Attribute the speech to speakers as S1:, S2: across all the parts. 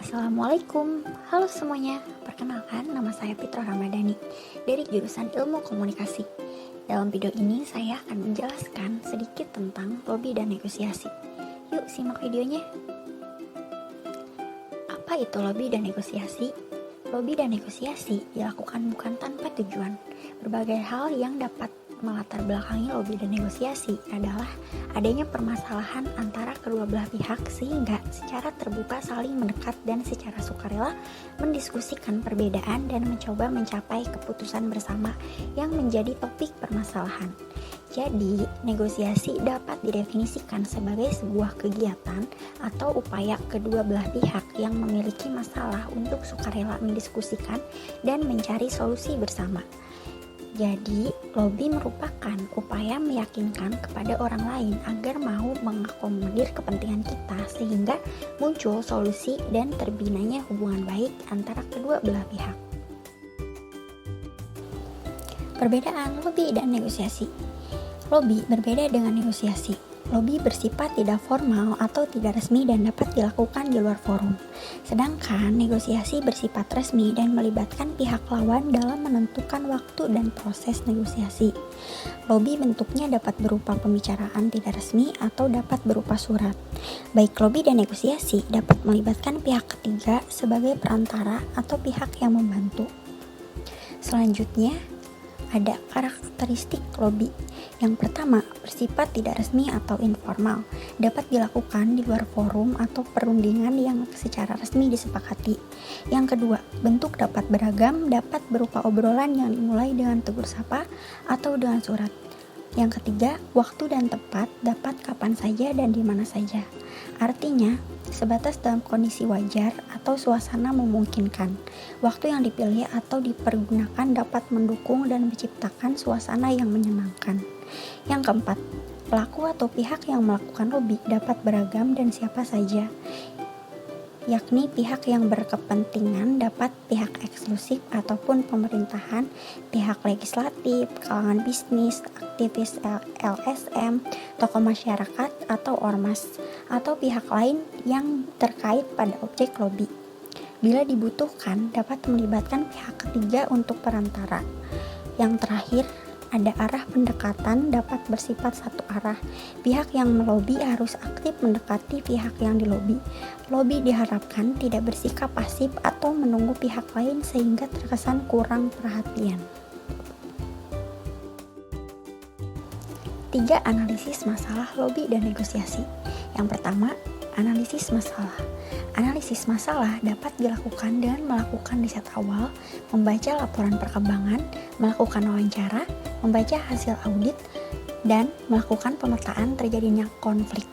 S1: Assalamualaikum, halo semuanya. Perkenalkan, nama saya Fitra Ramadhani dari jurusan Ilmu Komunikasi. Dalam video ini saya akan menjelaskan sedikit tentang lobby dan negosiasi. Yuk simak videonya. Apa itu lobby dan negosiasi? Lobby dan negosiasi dilakukan bukan tanpa tujuan. Berbagai hal yang dapat melatar belakangi lobby dan negosiasi adalah adanya permasalahan antara kedua belah pihak sehingga secara terbuka saling mendekat dan secara sukarela mendiskusikan perbedaan dan mencoba mencapai keputusan bersama yang menjadi topik permasalahan. Jadi, negosiasi dapat didefinisikan sebagai sebuah kegiatan atau upaya kedua belah pihak yang memiliki masalah untuk sukarela mendiskusikan dan mencari solusi bersama. Jadi, lobby merupakan upaya meyakinkan kepada orang lain agar mau mengakomodir kepentingan kita sehingga muncul solusi dan terbinanya hubungan baik antara kedua belah pihak. Perbedaan lobby dan negosiasi. Lobby berbeda dengan negosiasi. Lobby bersifat tidak formal atau tidak resmi dan dapat dilakukan di luar forum. Sedangkan negosiasi bersifat resmi dan melibatkan pihak lawan dalam menentukan waktu dan proses negosiasi. Lobby bentuknya dapat berupa pembicaraan tidak resmi atau dapat berupa surat. Baik lobby dan negosiasi dapat melibatkan pihak ketiga sebagai perantara atau pihak yang membantu. Selanjutnya, ada karakteristik lobby. Yang pertama, bersifat tidak resmi atau informal, dapat dilakukan di luar forum atau perundingan yang secara resmi disepakati. Yang kedua, bentuk dapat beragam, dapat berupa obrolan yang dimulai dengan tegur sapa atau dengan surat. Yang ketiga, waktu dan tempat dapat kapan saja dan di mana saja. Artinya, sebatas dalam kondisi wajar atau suasana memungkinkan. Waktu yang dipilih atau dipergunakan dapat mendukung dan menciptakan suasana yang menyenangkan. Yang keempat, pelaku atau pihak yang melakukan lobby dapat beragam dan siapa saja, yakni pihak yang berkepentingan dapat pihak eksklusif ataupun pemerintahan, pihak legislatif, kalangan bisnis, aktivis LSM, tokoh masyarakat atau ormas, atau pihak lain yang terkait pada objek lobby. Bila dibutuhkan, dapat melibatkan pihak ketiga untuk perantara. Yang terakhir, ada arah pendekatan dapat bersifat satu arah. Pihak yang melobi harus aktif mendekati pihak yang dilobi. Lobi diharapkan tidak bersikap pasif atau menunggu pihak lain sehingga terkesan kurang perhatian. 3. Analisis masalah lobby dan negosiasi. Yang pertama, analisis masalah. Analisis masalah dapat dilakukan dengan melakukan riset awal, membaca laporan perkembangan, melakukan wawancara, membaca hasil audit, dan melakukan pemetaan terjadinya konflik.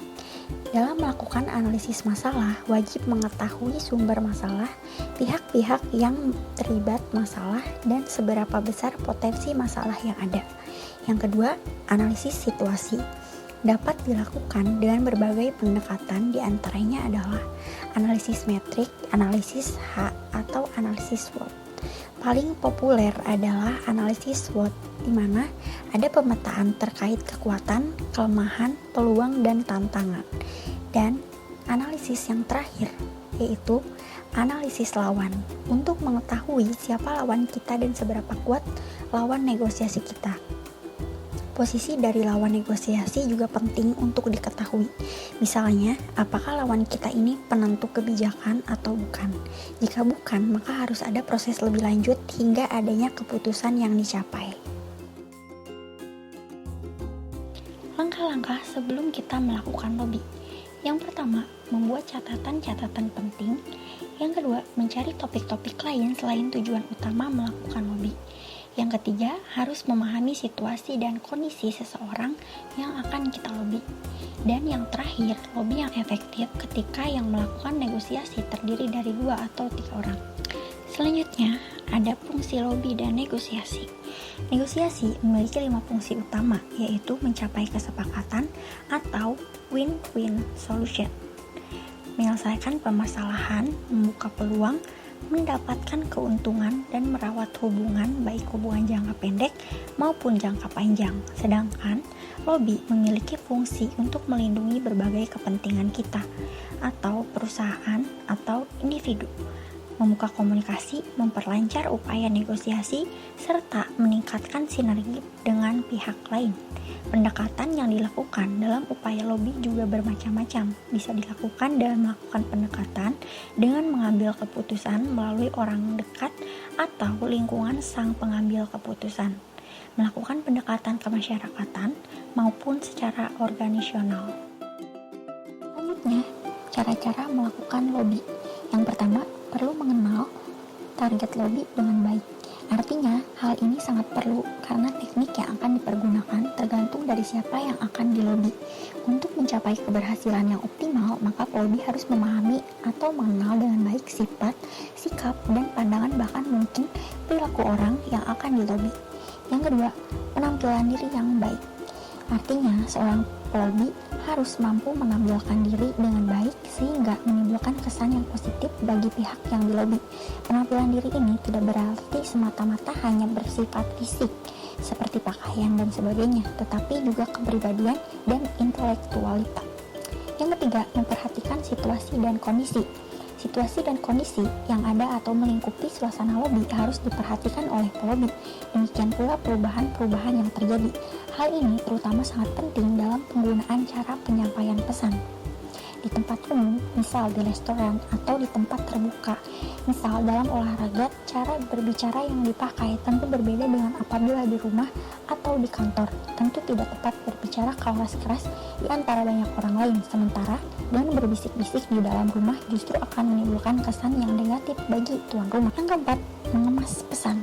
S1: Dalam melakukan analisis masalah, wajib mengetahui sumber masalah, pihak-pihak yang terlibat masalah, dan seberapa besar potensi masalah yang ada. Yang kedua, analisis situasi dapat dilakukan dengan berbagai pendekatan, diantaranya adalah analisis metrik, analisis H, atau analisis SWOT. Paling populer adalah analisis SWOT, di mana ada pemetaan terkait kekuatan, kelemahan, peluang, dan tantangan. Dan analisis yang terakhir, yaitu analisis lawan, untuk mengetahui siapa lawan kita dan seberapa kuat lawan negosiasi kita. Posisi dari lawan negosiasi juga penting untuk diketahui. Misalnya, apakah lawan kita ini penentu kebijakan atau bukan? Jika bukan, maka harus ada proses lebih lanjut hingga adanya keputusan yang dicapai. Langkah-langkah sebelum kita melakukan lobby. Yang pertama, membuat catatan-catatan penting. Yang kedua, mencari topik-topik lain selain tujuan utama melakukan lobby. Yang ketiga, harus memahami situasi dan kondisi seseorang yang akan kita lobby. Dan yang terakhir, lobby yang efektif ketika yang melakukan negosiasi terdiri dari 2 atau 3 orang. Selanjutnya, ada fungsi lobby dan negosiasi. Negosiasi memiliki 5 fungsi utama, yaitu mencapai kesepakatan atau win-win solution, menyelesaikan permasalahan, membuka peluang, mendapatkan keuntungan, dan merawat hubungan, baik hubungan jangka pendek maupun jangka panjang. Sedangkan lobby memiliki fungsi untuk melindungi berbagai kepentingan kita, atau perusahaan atau individu. Membuka komunikasi, memperlancar upaya negosiasi, serta meningkatkan sinergi dengan pihak lain. Pendekatan yang dilakukan dalam upaya lobby juga bermacam-macam. Bisa dilakukan dalam melakukan pendekatan dengan mengambil keputusan melalui orang dekat atau lingkungan sang pengambil keputusan, melakukan pendekatan kemasyarakatan, maupun secara organisasional. Selanjutnya, cara-cara melakukan lobby. Yang pertama, perlu mengenal target lobby dengan baik. Artinya, hal ini sangat perlu karena teknik yang akan dipergunakan tergantung dari siapa yang akan dilobi. Untuk mencapai keberhasilan yang optimal, maka pelobby harus memahami atau mengenal dengan baik sifat, sikap, dan pandangan bahkan mungkin perilaku orang yang akan dilobi. Yang kedua, penampilan diri yang baik. Artinya, seorang pelobby harus mampu menampilkan diri dengan baik sehingga menimbulkan kesan yang positif bagi pihak yang dilobi. Penampilan diri ini tidak berarti semata-mata hanya bersifat fisik seperti pakaian dan sebagainya, tetapi juga kepribadian dan intelektualitas. Yang ketiga, memperhatikan situasi dan kondisi. Situasi dan kondisi yang ada atau melingkupi suasana lobby harus diperhatikan oleh pelobby. Demikian pula perubahan-perubahan yang terjadi. Hal ini terutama sangat penting dalam penggunaan cara penyampaian pesan. Di tempat umum, misal di restoran atau di tempat terbuka. Misal dalam olahraga, cara berbicara yang dipakai tentu berbeda dengan apabila di rumah atau di kantor. Tentu tidak tepat berbicara keras-keras di antara banyak orang lain, sementara dengan berbisik-bisik di dalam rumah justru akan menimbulkan kesan yang negatif bagi tuan rumah. Yang keempat, mengemas pesan.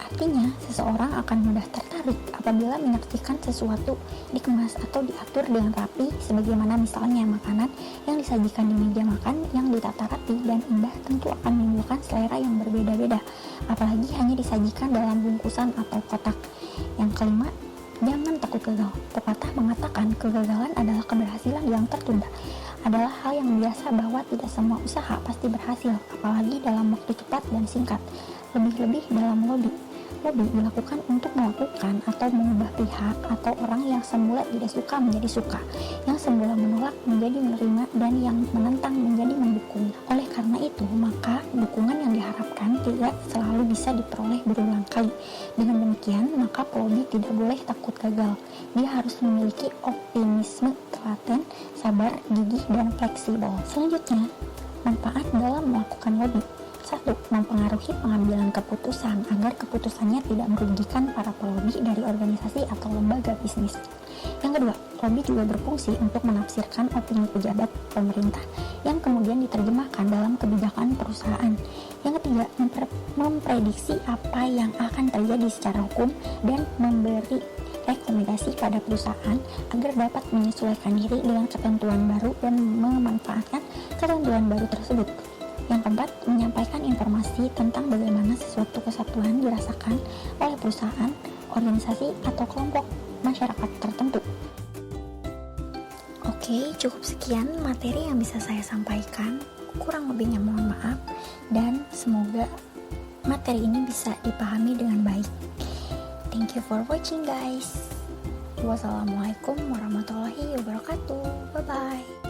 S1: Artinya, seseorang akan mudah tertarik apabila menyaksikan sesuatu dikemas atau diatur dengan rapi, sebagaimana misalnya makanan yang disajikan di meja makan yang ditata rapi dan indah tentu akan menimbulkan selera yang berbeda-beda, apalagi hanya disajikan dalam bungkusan atau kotak. Yang kelima, jangan takut gagal. Pepatah mengatakan kegagalan adalah keberhasilan yang tertunda. Adalah hal yang biasa bahwa tidak semua usaha pasti berhasil, apalagi dalam waktu cepat dan singkat, lebih-lebih dalam lobby. Lobby dilakukan untuk melakukan atau mengubah pihak atau orang yang semula tidak suka menjadi suka, yang semula menolak menjadi menerima, dan yang menentang menjadi mendukung. Oleh karena itu, maka dukungan yang diharapkan tidak selalu bisa diperoleh berulang kali. Dengan demikian, maka pelobby tidak boleh takut gagal. Dia harus memiliki optimisme, telaten, sabar, gigih, dan fleksibel. Selanjutnya, manfaat dalam melakukan lobby. 1. Mempengaruhi pengambilan keputusan agar keputusannya tidak merugikan para pelobby dari organisasi atau lembaga bisnis. Yang kedua, lobby juga berfungsi untuk menafsirkan opini pejabat pemerintah yang kemudian diterjemahkan dalam kebijakan perusahaan. Yang ketiga, memprediksi apa yang akan terjadi secara hukum dan memberi rekomendasi pada perusahaan agar dapat menyesuaikan diri dengan ketentuan baru dan memanfaatkan ketentuan baru tersebut. Yang keempat, menyampaikan informasi tentang bagaimana sesuatu kesatuan dirasakan oleh perusahaan, organisasi, atau kelompok masyarakat tertentu. Oke, cukup sekian materi yang bisa saya sampaikan. Kurang lebihnya mohon maaf, dan semoga materi ini bisa dipahami dengan baik. Thank you for watching guys. Wassalamualaikum warahmatullahi wabarakatuh. Bye-bye.